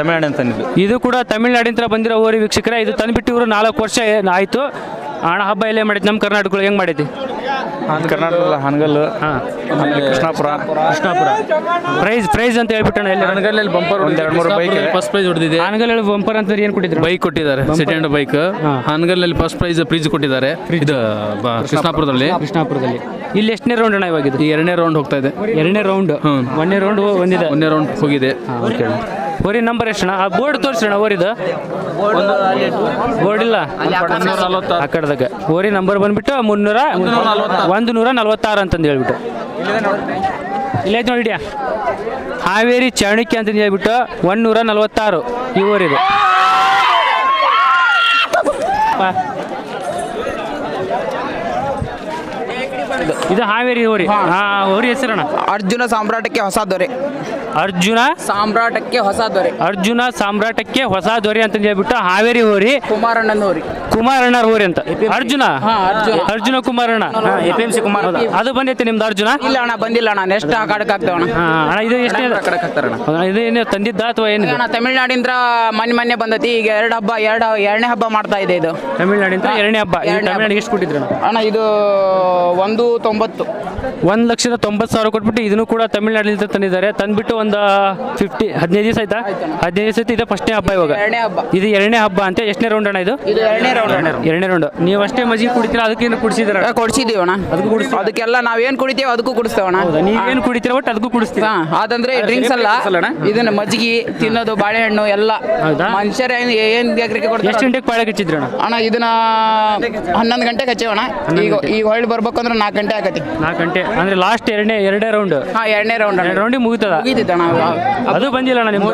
ತಮಿಳ್ನಾಡಿನ ತಂದಿದ್ದು ಇದು ಕೂಡ ತಮಿಳ್ನಾಡಿಂದ ಬಂದಿರೋ ಹೋರಿ ವೀಕ್ಷಕರ ಇದು ತಂದ್ಬಿಟ್ಟು ಇವರು 4 ವರ್ಷ ಆಯ್ತು ಹಣ ಹಬ್ಬ ಎಲ್ಲೇ ಮಾಡಿದ್ದು ನಮ್ಮ ಕರ್ನಾಟಕಗಳು ಹೆಂಗೆ ಮಾಡಿದ್ವಿ ಕರ್ನಾಟಕದ ಹಾನಗಲ್ಲು ಕೃಷ್ಣಾಪುರ ಪ್ರೈಸ್ ಅಂತ ಹೇಳ್ಬಿಟ್ಟು ಎಲ್ಲ ಹಾನಗಲ್ಲಲ್ಲಿ ಬಂಪರ್ ಒಂದು 2-3 ಬೈಕ್ ಫಸ್ಟ್ ಪ್ರೈಸ್ ಹೊಡೆದಿದೆ ಹಾನಗಲ್ ಬಂಪರ್ ಅಂತ ಏನು ಕೊಟ್ಟಿದ್ರು ಬೈಕ್ ಕೊಟ್ಟಿದ್ದಾರೆ ಸೆಕೆಂಡ್ ಬೈಕ್ ಹಾನಗಲ್ನಲ್ಲಿ ಫಸ್ಟ್ ಪ್ರೈಸ್ ಕೊಟ್ಟಿದ್ದಾರೆ ಇದು ಕೃಷ್ಣಾಪುರದಲ್ಲಿ ಇಲ್ಲಿ ಎಷ್ಟನೇ ರೌಂಡ್ ಅಣ್ಣ ಇವಾಗ ಈ 2ನೇ ರೌಂಡ್ ಹೋಗ್ತಾ ಇದೆ 2ನೇ ರೌಂಡ್ 1ನೇ ರೌಂಡ್ ಬಂದಿದೆ 1ನೇ ರೌಂಡ್ ಹೋಗಿದೆ ಹೋರಿ ನಂಬರ್ ಎಷ್ಟಣ್ಣ ಆ ಬೋರ್ಡ್ ತೋರಿಸೋಣ ಹೋರಿದು ಬೋರ್ಡ್ ಇಲ್ಲ ಆ ಕಡೆದಾಗ ಹೋರಿ ನಂಬರ್ ಬಂದ್ಬಿಟ್ಟು 146 ಅಂತಂದು ಹೇಳ್ಬಿಟ್ಟು ಇಲ್ಲೈತೆ ನೋಡಿ ಹಾವೇರಿ ಚಾಣಕ್ಯ ಅಂತಂದು ಹೇಳ್ಬಿಟ್ಟು 146 ಈ ಹೋರಿದು ಇದು ಹಾವೇರಿ ಹೋರಿ ಹೋರಿ ಹೆಸರಣ್ಣ ಅರ್ಜುನ ಸಾಮ್ರಾಟಕ್ಕೆ ಹೊಸ ದೊರೆ ಅರ್ಜುನ ಸಾಮ್ರಾಟಕ್ಕೆ ಹೊಸ ದೊರೆ ಅಂತ ಹೇಳ್ಬಿಟ್ಟು ಹಾವೇರಿ ಹೋರಿ ಕುಮಾರಣ್ಣ ಹೋರಿ ಅಂತ ಅರ್ಜುನ ಕುಮಾರಣ್ಣ APMC ಕುಮಾರ ಅದು ಬಂದೈತೆ ನಿಮ್ದು ಅರ್ಜುನ ಇಲ್ಲ ಅಣ್ಣ ಬಂದಿಲ್ಲ ಅಣ್ಣ ನೆಕ್ಸ್ಟ್ ಆ ಕಡೆಗೆ ಆಗ್ತೇವಣ್ಣ ಅಣ್ಣ ಇದು ಎಷ್ಟೇ ಇದು ಏನು ತಂದಿದ್ದ ಅಥವಾ ಏನು ಅಣ್ಣ ತಮಿಳ್ನಾಡಿಂದ ಮೊನ್ನೆ ಬಂದೈತಿ ಈಗ 2ನೇ ಹಬ್ಬ ಮಾಡ್ತಾ ಇದೆ ಇದು ತಮಿಳ್ನಾಡಿಂದ 2ನೇ ಹಬ್ಬ ತಮಿಳ್ನಾಡಿಗೆ ಎಷ್ಟು ಕೊಟ್ಟಿದ್ರು ಅಣ್ಣ ಇದು 190 1,90,000 ಕೊಟ್ಬಿಟ್ಟು ಇದನ್ನು ಕೂಡ ತಮಿಳ್ನಾಡಿನಿಂದ ತಂದಿದ್ದಾರೆ ತಂದ್ಬಿಟ್ಟು ಒಂದು 15 ದಿವಸ ಆಯ್ತಾ 15 ದಿವಸ ಆಯ್ತು ಇದು ಫಸ್ಟ್ನೇ ಹಬ್ಬ ಇವಾಗ ಇದು 2ನೇ ಹಬ್ಬ ಅಂತ ಎಷ್ಟನೇ ರೌಂಡ್ ಅಣ್ಣ ಇದು 2ನೇ ರೌಂಡ್ ನೀವು ಅಷ್ಟೇ ಮಜ್ಜಿಗೆ ಕುಡಿತೀರಾ ಅದಕ್ಕೇನು ಕುಡಿಸಿದ್ರ ಕೊಡ್ಸಿದೀವಿ ಅಣ್ಣ ಅದಕ್ಕೆಲ್ಲ ನಾವೇನು ಕುಡಿತೀವಿ ಅದಕ್ಕೂ ಕುಡಿಸ್ತೇವಣ್ಣ ನೀವೇನು ಕುಡಿತೀರ ಒಟ್ಟು ಅದಕ್ಕೂ ಕುಡಿಸ್ತೀವಿ ಅದಂದ್ರೆ ಡ್ರಿಂಕ್ಸ್ ಅಲ್ಲ ಇದನ್ನ ಮಜ್ಜಿಗೆ ತಿನ್ನೋದು ಬಾಳೆಹಣ್ಣು ಎಲ್ಲ ಮನುಷ್ಯರ ಏನ್ ಕೊಡ್ತಾರೆ ಎಷ್ಟು ಗಂಟೆಗೆ ಪಾಳೆ ಹಚ್ಚಿದ್ರು ಅಣ್ಣ ಇದನ್ನ 11 ಗಂಟೆಗೆ ಹಚ್ಚೇವಣ್ಣ ಈಗ ಹೊಳ್ಳಿ ಬರ್ಬೇಕಂದ್ರೆ 4 ಗಂಟೆ ಆಗತಿ 4 ಗಂಟೆ ಅಂದ್ರೆ ಲಾಸ್ಟ್ ಎರಡನೇ ರೌಂಡ್ 2ನೇ ರೌಂಡ್ ಮುಗಿತದಣ್ಣ ಅದು ಬಂದಿಲ್ಲ ಅಣ್ಣ ನಿಮ್ಮ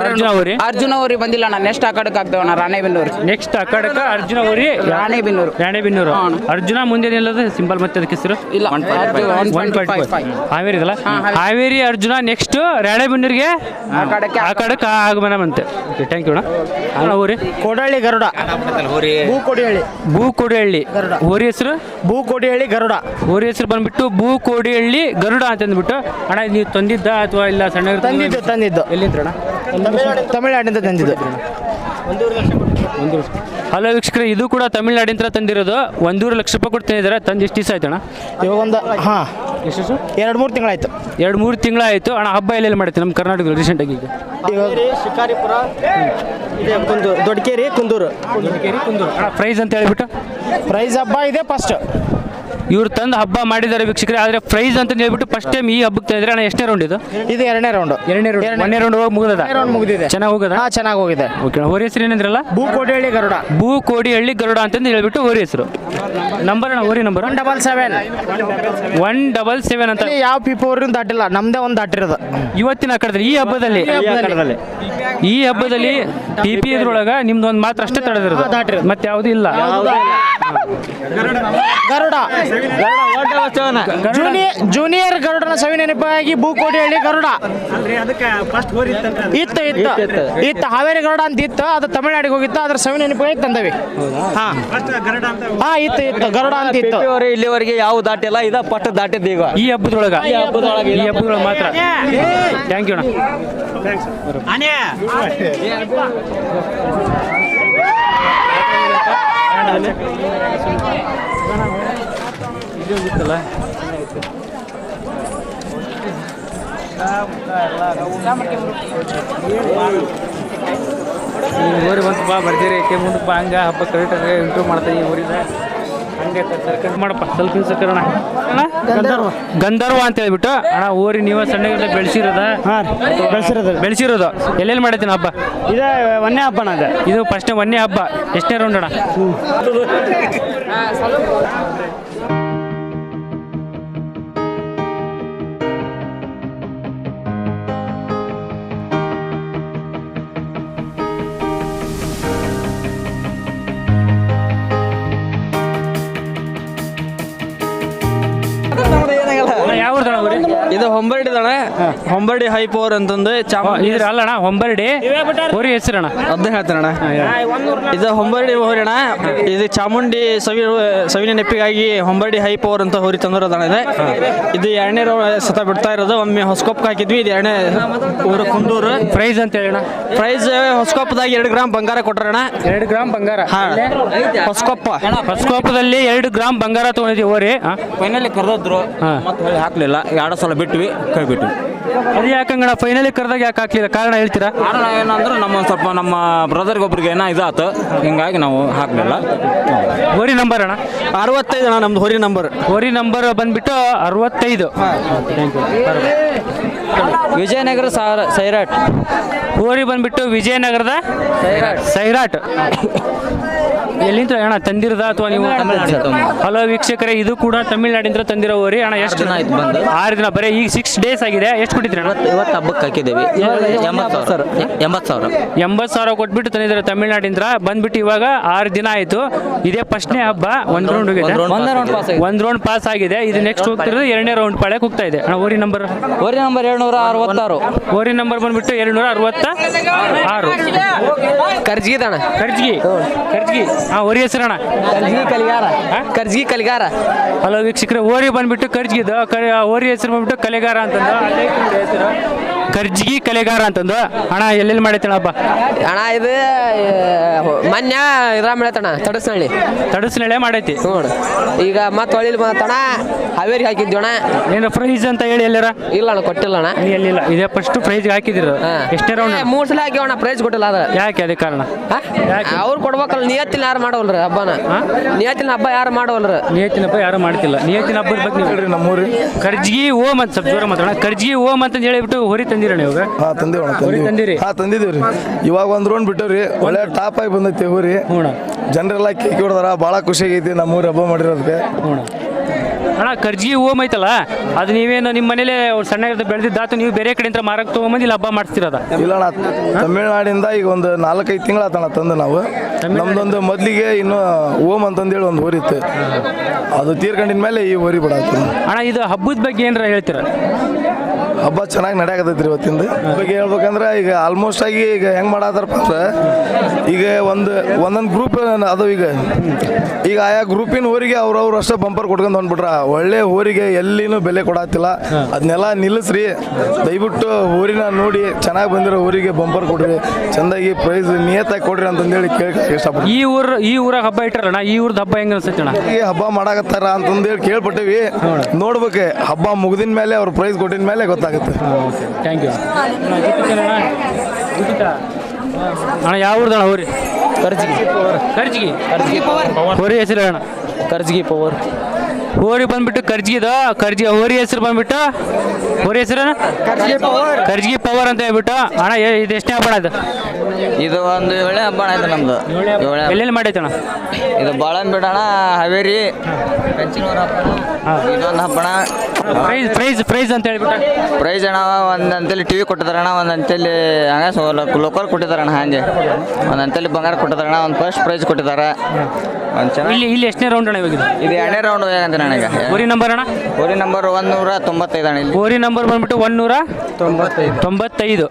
ಅರ್ಜುನ ಅವರಿ ಬಂದಿಲ್ಲ ಅಣ್ಣ ನೆಕ್ಸ್ಟ್ ಆ ಕಡೆಗೆ ಆಗ್ತೇವಣ್ಣ ರಾಣೆಬೆನ್ನೂರು ನೆಕ್ಸ್ಟ್ ಆ ಕಡೆಗೆ ಅರ್ಜುನ ಅವರಿ ರಾಣೆಬೆನ್ನೂರು ಅರ್ಜುನ ಮುಂದೆ ನಿಲ್ಲೋದು ಸಿಂಬಲ್ ಮತ್ತೆ ಅದಕ್ಕೆ ಹೆಸರು ಇಲ್ಲ ಹಾವೇರಿ ಇದಲ್ಲ ಹಾವೇರಿ ಅರ್ಜುನ ನೆಕ್ಸ್ಟ್ ರಾಣೆಬೆನ್ನೂರಿಗೆ ಆ ಕಡೆಗೆ ಆಗಮನಂತೆ ಥ್ಯಾಂಕ್ ಯು ಅಣ್ಣ ಹೋರಿ ಕೋಡಹಳ್ಳಿ ಗರುಡ ಬೂಕೋಡಿಹಳ್ಳಿ ಹೋರಿ ಹೆಸರು ಬೂಕೋಡಿಹಳ್ಳಿ ಗರುಡ ಹೋರಿ ಹೆಸರು ಬಂದ್ಬಿಟ್ಟು ಬೂಕೋಡಿಹಳ್ಳಿ ಗರುಡ ಅಂತ ಅಂದ್ಬಿಟ್ಟು ಅಣ್ಣ ನೀವು ತಂದಿದ್ದ ಅಥವಾ ಇಲ್ಲ ಸಣ್ಣ ತಂದಿದ್ದು ಎಲ್ಲಿಂದ ತಮಿಳ್ನಾಡಿಂದ ತಂದಿದ್ದು ಹಲೋ ವೀಕ್ಷಕರು ಇದು ಕೂಡ ತಮಿಳ್ನಾಡಿಂದ ತಂದಿರೋದು 1.5 ಲಕ್ಷ ರೂಪಾಯಿ ಕೊಟ್ಟು ತಂದಿದ್ದಾರೆ ತಂದು ಎಷ್ಟು ದಿವಸ ಆಯ್ತಣ್ಣ ಇವಾಗ ಒಂದು ಎಷ್ಟು 2-3 ತಿಂಗಳಾಯ್ತು 2-3 ತಿಂಗಳಾಯಿತು ಅಣ್ಣ ಹಬ್ಬ ಎಲ್ಲೆಲ್ಲಿ ಮಾಡುತ್ತೆ ನಮ್ಮ ಕರ್ನಾಟಕದಲ್ಲಿ ರೀಸೆಂಟಾಗಿ ಈಗ ಶಿಕಾರಿಪುರ ದೊಡ್ಡಕೇರಿ ಕುಂದೂರು ಅಣ್ಣ ಪ್ರೈಸ್ ಅಂತ ಹೇಳ್ಬಿಟ್ಟು ಪ್ರೈಸ್ ಹಬ್ಬ ಇದೆ ಫಸ್ಟ್ ಇವ್ರು ತಂದು ಹಬ್ಬ ಮಾಡಿದ್ದಾರೆ ವೀಕ್ಷಕರೇ. ಆದರೆ ಪ್ರೈಸ್ ಅಂತ ಹೇಳ್ಬಿಟ್ಟು ಫಸ್ಟ್ ಟೈಮ್ ಈ ಹಬ್ಬಕ್ಕೆ ತಂದಿದ್ರೆ ಅಣ್ಣ ಎಷ್ಟನೇ ರೌಂಡ್ ಇದು? ಇದು ಎರಡನೇ ರೌಂಡ್. ಒಂದನೇ ರೌಂಡ್ ಹೋಗಿ ಮುಗಿದ ರೌಂಡ್ ಮುಗಿದಿದೆ. ಚೆನ್ನಾಗಿ ಹೋಗದ? ಹಾ, ಚೆನ್ನಾಗಿ ಹೋಗಿದೆ. ಓಕೆ. ಹೋರಿ ಹೆಸರು ಏನಂದ್ರಲ್ಲ? ಬೂಕೋಡಿಹಳ್ಳಿ ಗರುಡ. ಬೂಕೋಡಿಹಳ್ಳಿ ಗರುಡ ಅಂತಂದು ಹೇಳ್ಬಿಟ್ಟು ಹೋರಿ ಹೆಸರು. ನಂಬರ್ ಅಣ್ಣ, ಹೋರಿ ನಂಬರ್ 177 ಅಂತ. ಯಾವ ಪಿಪ್ ಊರಿನ ದಾಟಿಲ್ಲ, ನಮ್ದೇ ಒಂದು ದಾಟಿರೋದು ಇವತ್ತಿನ ಕಡದಲ್ಲಿ ಈ ಹಬ್ಬದಲ್ಲಿ ಟಿ ಪಿ ಇದ್ರೊಳಗ ನಿಮ್ದು ಒಂದು ಮಾತ್ರ ಅಷ್ಟೇ ತಡೆದಿರೋದು, ಮತ್ತೆ ಯಾವುದು ಇಲ್ಲ. ಗರುಡ ಜೂನಿಯರ್ ಗರುಡನ ಸವಿನೆನಪಾಗಿ ಬೂಕೋಡಿಹಳ್ಳಿ ಗರುಡ ಇತ್ತು ಹಾವೇರಿ ಗರುಡ ಅಂತ ಇತ್ತು, ಅದು ತಮಿಳ್ನಾಡಿಗೆ ಹೋಗಿತ್ತು, ಅದ್ರ ಸವಿನೆನಪಾಗಿ ತಂದವಿ. ಇತ್ತು ಗರುಡ ಅಂತ ಇತ್ತು. ಇಲ್ಲಿವರೆಗೆ ಯಾವ ದಾಟಿಲ್ಲ, ಇದ ಪಟ್ಟ ದಾಟಿದ್ದು ಈಗ ಈ ಹಬ್ಬದೊಳಗ ಮಾತ್ರ. ಥ್ಯಾಂಕ್ ಯು ಅಣ್ಣ. ಊರಿಗೆ ಬಂತಪ್ಪ, ಬರ್ತೀರಿ ಮುಂದಪ್ಪ, ಹಂಗ ಹಬ್ಬ ಕರೆಕ್ಟಾಗಿ ಇಂಪ್ರೂವ್ ಮಾಡ್ತೀನಿ ಈ ಊರಿನ. ಹಂಗೆ ಕಟ್ ಮಾಡಪ್ಪ ಸ್ವಲ್ಪ ಸಕ್ಕರಣ. ಗಂಧರ್ವ ಅಂತ ಹೇಳ್ಬಿಟ್ಟು ಅಣ್ಣ ಊರಿ ನೀವು ಸಣ್ಣಗಿಂದ ಬೆಳೆಸಿರೋದು ಎಲ್ಲೆಲ್ಲಿ ಮಾಡತ್ತೀನಿ ಹಬ್ಬ? ಇದು ಒಂದೇ ಹಬ್ಬ ಅಣ್ಣ. ಇದು ಫಸ್ಟ್ ಒಂದೇ ಹಬ್ಬ. ಎಷ್ಟನೇ ರೌಂಡ್ ಅಣ್ಣ? ಇದು ಹೊಂಬರ್ಡಿದಣ, ಹೊಂಬರ್ಡಿ ಹೈ ಪವರ್ ಅಂತಂದು ಇದ್ರ ಅಲ್ಲಣ್ಣ ಹೊಂಬರ್ಡಿ ಹೋರಿ ಹೆಸರಣ್ಣ ಅದನ್ನ ಹೇಳ್ತಾನಣ್ಣ. ಇದು ಹೊಂಬರ್ಡಿ ಹೋರಿ ಅಣ್ಣ. ಇದು ಚಾಮುಂಡಿ ಸವಿನ ನೆಪ್ಪಿಗಾಗಿ ಹೊಂಬರ್ಡಿ ಹೈ ಪವರ್ ಅಂತ ಹೋರಿ ತಂದಿರೋದಣ್ಣ. ಇದು ಎರಡನೇ ಸತ ಬಿಡ್ತಾ ಇರೋದು. ಒಮ್ಮೆ ಹೊಸಕೊಪ್ಪಕ್ಕೆ ಹಾಕಿದ್ವಿ, ಇದು ಎರಡನೇ ಊರು ಕುಂದೂರು. ಪ್ರೈಸ್ ಅಂತ ಹೇಳೋಣ. ಪ್ರೈಸ್ ಹೊಸಕೊಪ್ಪದಾಗ 2 ಗ್ರಾಮ್ ಬಂಗಾರ ಕೊಟ್ರಣ್ಣ. 2 ಗ್ರಾಮ್ ಬಂಗಾರ. ಹೊಸಕೊಪ್ಪದಲ್ಲಿ 2 ಗ್ರಾಮ್ ಬಂಗಾರ ತಗೊಂಡಿದ್ದೀವಿ ಹೋರಿ. ಫೈನಲಿ ಕರೆದ್ರು, ಮತ್ತೆ ಹಾಕ್ಲಿಲ್ಲ. 2 ಸಲ ಬಿಟ್ವಿ, ಕೈ ಬಿಟ್ವಿ. ಅದು ಯಾಕಂಗಣ ಫೈನಲಿ ಕರೆದಾಗ ಯಾಕೆ ಹಾಕ್ಲಿಲ್ಲ? ಕಾರಣ ಹೇಳ್ತೀರಾ? ಕಾರಣ ಏನಂದ್ರೆ ಸ್ವಲ್ಪ ನಮ್ಮ ಬ್ರದರ್ಗೆ ಒಬ್ರಿಗೆ ಏನೋ ಇದಾತು, ಹಿಂಗಾಗಿ ನಾವು ಹಾಕ್ಲಿಲ್ಲ. ಹೋರಿ ನಂಬರ್ ಅಣ್ಣ 65 ಅಣ್ಣ ನಮ್ದು ಹೋರಿ ನಂಬರ್. ಹೋರಿ ನಂಬರ್ ಬಂದ್ಬಿಟ್ಟು 65. ವಿಜಯನಗರ ಸೈರಾಟ್. ಹೋರಿ ಬಂದ್ಬಿಟ್ಟು ವಿಜಯನಗರದ ಸೈರಾಟ್. ಎಲ್ಲಿಂದ ಅಣ್ಣ ತಂದಿರದ ಅಥವಾ ನೀವು? ಹಲೋ ವೀಕ್ಷಕರೇ, ಇದು ಕೂಡ ತಮಿಳ್ನಾಡಿಂದ ತಂದಿರೋ ಹೋರಿ ಅಣ್ಣ. ಎಷ್ಟು ದಿನ ಆಯ್ತು ಬಂದು? 6 ದಿನ. ಬರೀ ಈಗ 6 ಡೇಸ್ ಆಗಿದೆ. ಎಷ್ಟು ಕೊಟ್ಟಿದ್ರಿ ಅಣ್ಣ? ಇವತ್ತು ಹಬ್ಬಕ್ಕೆ ಹಾಕಿದ್ದೇವೆ 80,000 ಕೊಟ್ಬಿಟ್ಟು ತಂದಿದ್ದಾರೆ ತಮಿಳ್ನಾಡಿಂದ. ಬಂದ್ಬಿಟ್ಟು ಇವಾಗ 6 ದಿನ ಆಯ್ತು. ಇದೇ ಫಸ್ಟ್ನೇ ಹಬ್ಬ. ಒಂದು ರೌಂಡ್ ಹೋಗಿದೆ, ಒಂದು ರೌಂಡ್ ಪಾಸ್ ಆಗಿದೆ. ಇದು ನೆಕ್ಸ್ಟ್ ಹೋಗ್ತಿರೋದು 2ನೇ ರೌಂಡ್ ಪಾಳ್ಯಕ್ಕೆ ಹೋಗ್ತಾ ಇದೆ ಅಣ್ಣ. ಹೋರಿ ನಂಬರ್ 766. ಹೋರಿ ನಂಬರ್ ಬಂದ್ಬಿಟ್ಟು 766. ಕರ್ಜಿಗಿದಣ್ಣ. ಕರ್ಜ್ಗಿ. ಹೋರಿ ಹೆಸರಣ್ಣ ಕರ್ಜಿ ಕಲಿಗಾರ. ಹಲೋ ವೀಕ್ಷಕರೇ, ಹೋರಿ ಬಂದ್ಬಿಟ್ಟು ಕರ್ಜ್ಗಿದು. ಹೋರಿ ಹೆಸರು ಬಂದ್ಬಿಟ್ಟು ಕಲೆಗಾರ ಅಂತಂದು. ಕರ್ಜ್ಗಿ ಕಲೆಗಾರ ಅಂತಂದು. ಅಣ್ಣ ಎಲ್ಲೆಲ್ಲಿ ಮಾಡೈತಣ್ಣ ಹಬ್ಬ? ಅಣ್ಣ ಇದು ಮೊನ್ನೆ ಇದ್ರ ಮಾಡೈತಣ್ಣ, ತಡಸ್ನಳ್ಳಿ ಮಾಡೈತಿ. ಈಗ ಮತ್ತೆ ಹೊಳಿಲಿ ಬಂದಣ್ಣ, ಹಾವೇರಿ ಹಾಕಿದ್ವಿ ಅಣ್ಣ. ಏನು ಪ್ರೈಸ್ ಅಂತ ಹೇಳಿ ಎಲ್ಲಾರ? ಇಲ್ಲ ಅಣ್ಣ, ಕೊಟ್ಟಿಲ್ಲ ಅಣ್ಣ. ಎಲ್ಲಿಲ್ಲ, ಇದೇ ಫಸ್ಟ್ ಪ್ರೈಸ್ ಹಾಕಿದಿರ. ಎಷ್ಟೇ ರೌಂಡ್? 3 ಸಲ ಹಾಕಿವಣ್ಣ, ಪ್ರೈಸ್ ಕೊಟ್ಟಿಲ್ಲ. ಅದ ಯಾಕೆ? ಅದೇ ಕಾರಣ ಅವ್ರು ಕೊಡ್ಬೇಕಲ್ಲ. ನಿಯತ್ತಿನ ಯಾರು ಮಾಡೋಲ್ರಿ ಹಬ್ಬನ? ನಿಯತ್ತಿನ ಹಬ್ಬ ಯಾರು ಮಾಡೋಲ್ರಿ? ನಿಯತ್ತಿನ ಹಬ್ಬ ಯಾರು ಮಾಡ್ತಿಲ್ಲ. ನಿಯತ್ತಿನ ಹಬ್ಬದ ಬಗ್ಗೆ ಹೇಳ್ರಿ. ನಮ್ಮೂರಿ ಕರ್ಜ್ಗಿ ಓಂ ಅಂತ ಸ್ವಲ್ಪ ಜೋರ ಮಾತಾಡೋಣ. ಕರ್ಜ್ಗಿ ಓಂ ಅಂತ ಹೇಳಿಬಿಟ್ಟು ಹೋರಿ ತಂದಿರೋಣ ಇವಾಗ. ತಂದಿರಿ? ತಂದಿದ್ದೀವ್ರಿ. ಇವಾಗ ಒಂದು ರೌಂಡ್ ಬಿಟ್ಟವ್ರಿ, ಒಳ್ಳೆ ಟಾಪ್ ಆಗಿ ಬಂದೈತಿ ಹೋರಿ. ಜನರೆಲ್ಲ ಕೇಕ್ ಹೊಡೆದಾರ, ಭಾಳ ಖುಷಿ ಆಗೈತಿ ನಮ್ಮೂರು ಹಬ್ಬ ಮಾಡಿರೋದಕ್ಕೆ. ಅಣ್ಣ ಕರ್ಜಿ ಓಮ್ ಐತಲ್ಲ, ಅದು ನೀವೇನು ನಿಮ್ಮ ಮನೇಲೆ ಸಣ್ಣ ಬೆಳೆದಿದ್ದಾತು, ನೀವು ಬೇರೆ ಕಡೆಯಿಂದ ಮಾರಕ್ಕೆ ತೊಗೊಂಬಂದು ಇಲ್ಲಿ ಹಬ್ಬ ಮಾಡ್ತಿರೋದ? ಇಲ್ಲ ಅಣ್ಣ, ತಮಿಳ್ನಾಡಿಂದ ಈಗ ಒಂದು 4-5 ತಿಂಗಳಾತಣ್ಣ ತಂದು ನಾವು. ನಮ್ದೊಂದು ಮೊದಲಿಗೆ ಇನ್ನು ಓಮ್ ಅಂತಂದೇಳಿ ಒಂದು ಊರಿತ್ತು, ಅದು ತೀರ್ಕೊಂಡಿನ ಮೇಲೆ ಈ ಊರಿ ಬಿಡಾತು. ಅಣ್ಣ ಇದು ಹಬ್ಬದ ಬಗ್ಗೆ ಏನಾರ ಹೇಳ್ತೀರಾ? ಹಬ್ಬ ಚೆನ್ನಾಗಿ ನಡೆಯಕತ್ತೈತ್ರಿ ಇವತ್ತಿಂದ. ಬಗ್ಗೆ ಹೇಳ್ಬೇಕಂದ್ರೆ ಈಗ ಆಲ್ಮೋಸ್ಟ್ ಆಗಿ ಈಗ ಹೆಂಗೆ ಮಾಡತ್ತಾರಪ್ಪ ಅಂದ್ರೆ, ಈಗ ಒಂದೊಂದು ಗ್ರೂಪ್ ಅದು. ಈಗ ಆಯಾ ಗ್ರೂಪಿನ ಊರಿಗೆ ಅವ್ರವ್ರು ಅಷ್ಟೇ ಬಂಪರ್ ಕೊಟ್ಕೊಂಡು ಹೊಂದ್ಬಿಟ್ರ. ಒಳ್ಳೆ ಊರಿಗೆ ಎಲ್ಲಿನೂ ಬೆಲೆ ಕೊಡತ್ತಿಲ್ಲ. ಅದನ್ನೆಲ್ಲ ನಿಲ್ಲಿಸ್ರಿ ದಯವಿಟ್ಟು. ಊರಿನ ನೋಡಿ ಚೆನ್ನಾಗಿ ಬಂದಿರೋ ಊರಿಗೆ ಬಂಪರ್ ಕೊಡ್ರಿ, ಚೆಂದಾಗಿ ಪ್ರೈಸ್ ನಿಯತ್ತಾಗಿ ಕೊಡ್ರಿ ಅಂತಂದೇಳಿ ಕೇಳಕ್ಕೆ ಇಷ್ಟಪಡ್ತೀನಿ. ಈ ಊರಾಗ ಹಬ್ಬ ಇಟ್ಟಾರಣ್ಣ, ಈ ಊರ್ದ ಹಬ್ಬ ಹೆಂಗ ಅನ್ಸುತ್ತೆ ಅಣ್ಣ? ಈ ಹಬ್ಬ ಮಾಡಕತ್ತಾರ ಅಂತಂದೇಳಿ ಕೇಳ್ಪಟ್ಟೇವಿ. ನೋಡ್ಬೇಕು, ಹಬ್ಬ ಮುಗಿದಿನ ಮೇಲೆ ಅವ್ರ ಪ್ರೈಸ್ ಕೊಟ್ಟಿನ ಮೇಲೆ ಗೊತ್ತಾಗುತ್ತೆ. ಥ್ಯಾಂಕ್ ಯು ಅಣ್ಣ. ಯಾವ ಊರ್ದಣ್ಣ ಊರಿ? ಕರ್ಜಿಗಿ ಹೋರಿ ಹೆಸರು ಅಣ್ಣ? ಕರ್ಜಿಗಿ ಪವರ್. ಹೋರಿ ಬಂದ್ಬಿಟ್ಟು ಕರ್ಜಿ ಹೋರಿ ಹೆಸರು ಬಂದ್ಬಿಟ್ಟು ಹೋರಿ ಹೆಸರು ಕರ್ಜಿ ಪವರ್ ಅಂತ ಹೇಳ್ಬಿಟ್ಟು ಅಣ್ಣ ಇದು ಎಷ್ಟನೇ ಹಬ್ಬ ಇದು? ಇದು ಒಂದು 7ನೇ ಹಬ್ಬ ಆಯ್ತು ನಮ್ದು. ಎಲ್ಲೆಲ್ಲಿ ಮಾಡೈತೆ ಅಣ್ಣ? ಇದು ಬಾಳನ್ ಬಿಡೋಣ, ಹಾವೇರಿ, ಕಂಚಿನೂರ ಇದೊಂದು ಹಬ್ಬಣ. ಪ್ರೈಸ್ ಅಂತ ಹೇಳ್ಬಿಟ್ಟು ಪ್ರೈಸ್ ಅಣ್ಣ ಒಂದಂತಲ್ಲಿ ಟಿವಿ ಕೊಟ್ಟಿದಾರಣ, ಒಂದಂತಲ್ಲಿ ಹಂಗೆ ಲೋಕಲ್ ಕೊಟ್ಟಿದಾರಣ, ಹಾಗೆ ಒಂದಂತಲ್ಲಿ ಬಂಗಾರ ಕೊಟ್ಟಿದಾರಣ, ಒಂದು ಫಸ್ಟ್ ಪ್ರೈಸ್ ಕೊಟ್ಟಿದ್ದಾರೆ. ಒಂದು ಚೆನ್ನಾಗಿ ಇಲ್ಲಿ ಎಷ್ಟನೇ ರೌಂಡ್ ಅಣ್ಣ ಇವಾಗ? ಇದು 2ನೇ ರೌಂಡ್ ಹೇಗಂತ ನನಗೆ. ಹೋರಿ ನಂಬರ್ ಅಣ್ಣ? ಹೋರಿ ನಂಬರ್ 195 ಅಣ್ಣ. ಇಲ್ಲಿ ಹೋರಿ ನಂಬರ್ ಬಂದ್ಬಿಟ್ಟು 195.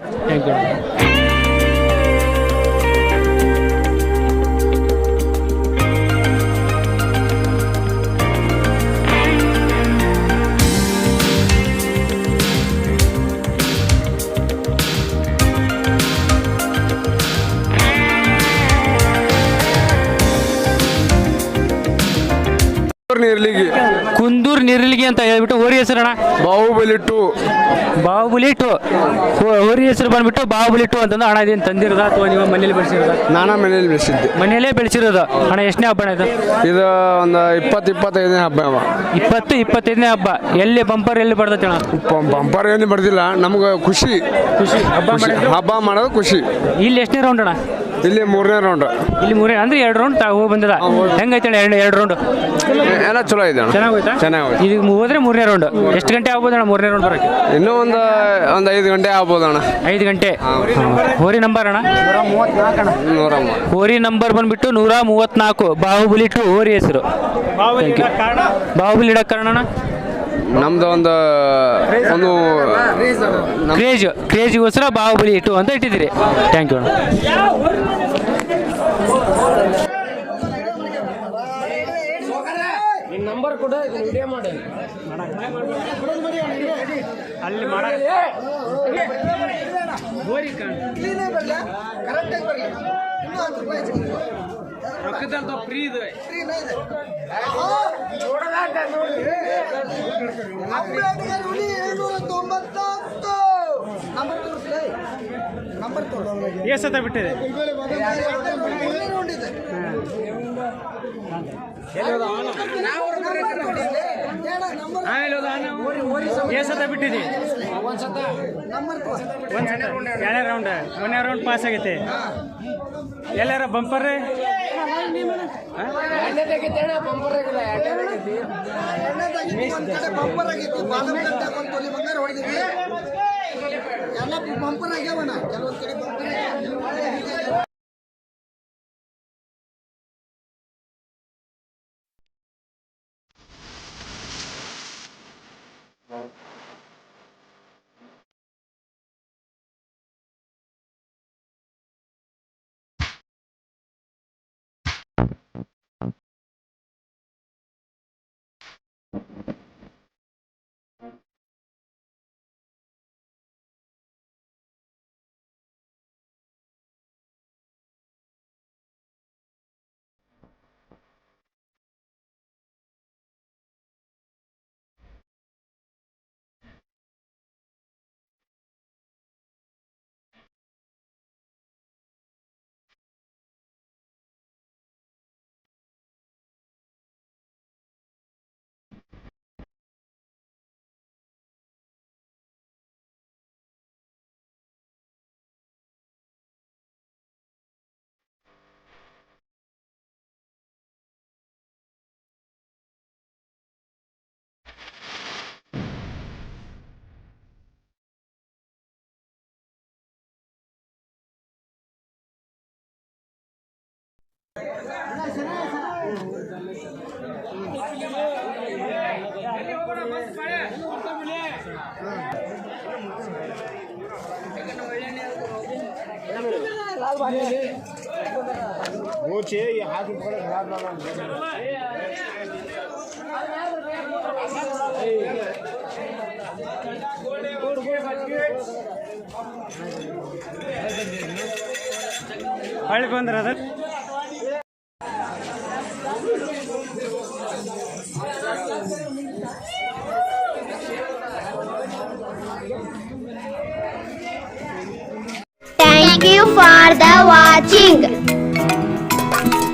ಕುಂದೂರ್ ನಿರ್ಲಿಗಿ ಅಂತ ಹೇಳ್ಬಿಟ್ಟು ಹೋರಿ ಹೆಸರಣ್ಣ? ಬಾಹುಬಲಿ 2. ಹೋರಿ ಹೆಸರು ಬಂದ್ಬಿಟ್ಟು ಬಾಹುಬಲಿ 2 ಅಂತಂದು ಅಣ್ಣ ಇದೇನು ತಂದಿರೋದ ಅಥವಾ ನೀವು ಮನೇಲಿ ಬೆಳೆಸಿರೋದ? ನಾನಾ ಮನೇಲಿ ಬೆಳೆಸಿದ್ದೆ. ಮನೆಯಲ್ಲೇ ಬೆಳೆಸಿರೋದು ಅಣ್ಣ. ಎಷ್ಟನೇ ಹಬ್ಬ ಇದು? ಇದು ಒಂದು 20-25ನೇ ಹಬ್ಬ. 20-25ನೇ ಹಬ್ಬ. ಎಲ್ಲಿ ಬಂಪರ್ ಎಲ್ಲಿ ಬರ್ತೈತೆ ಅಣ್ಣ? ಬಂಪರ್ ಏನು ಬರ್ದಿಲ್ಲ, ನಮ್ಗೆ ಖುಷಿ ಹಬ್ಬ ಮಾಡೋದು ಖುಷಿ. ಇಲ್ಲಿ ಎಷ್ಟನೇ ರೌಂಡ್ ಅಣ್ಣ? ಇಲ್ಲಿ 3ನೇ ರೌಂಡ್. ಇಲ್ಲಿ 3 ಅಂದ್ರೆ 2 ರೌಂಡ್ ಹೋಗಿ ಬಂದದ. ಹೆಂಗೈತೆ ಅಣ್ಣ 2 ರೌಂಡ್? ಎಲ್ಲ ಚಲೋ ಇದೆ ಅಣ್ಣ. ಚೆನ್ನಾಗಿ ಇದು ಹೋದ್ರೆ 3ನೇ ರೌಂಡ್. ಎಷ್ಟು ಗಂಟೆ ಆಗ್ಬೋದು ಅಣ್ಣ 3ನೇ ರೌಂಡ್ ಬರೋಕ್ಕೆ? ಇನ್ನೂ ಒಂದು 5 ಗಂಟೆ ಆಗ್ಬೋದು ಅಣ್ಣ. 5 ಗಂಟೆ. ಹೋರಿ ನಂಬರ್ ಅಣ್ಣ? 134. ಹೋರಿ ನಂಬರ್ ಬಂದ್ಬಿಟ್ಟು 134. ಬಾಹುಬಲಿ 2 ಹೋರಿ ಹೆಸರು. ಬಾಹುಬಲಿ ಇಡಕ್ಕೆ ಕಾರಣ ಅಣ್ಣ? ನಮ್ದು ಒಂದು ಕ್ರೇಜಿಗೋಸ್ಕರ ಬಾಹುಬಲಿ 2 ಅಂತ ಇಟ್ಟಿದ್ದೀರಿ. ಥ್ಯಾಂಕ್ ಯು ಅಣ್ಣ. ನಂಬರ್ ಕೊಡ, ವಿಡಿಯೋ ಮಾಡಿ ಅಲ್ಲಿ ಮಾಡ ರೊಕ್ಕದಂತ ಫ್ರೀ ಇದೆ. ಎಷ್ಟ ಬಿಟ್ಟಿದೆ? ಎಷ್ಟ ಬಿಟ್ಟಿದೆ? 2ನೇ ರೌಂಡ್ ಪಾಸ್ ಆಗೈತೆ. ಎಲ್ಲಾರ ಬಂಪರ್ ಹಳ್ಳಿ ಬಂದ್ರೆ ಅದ Thank you for the watching.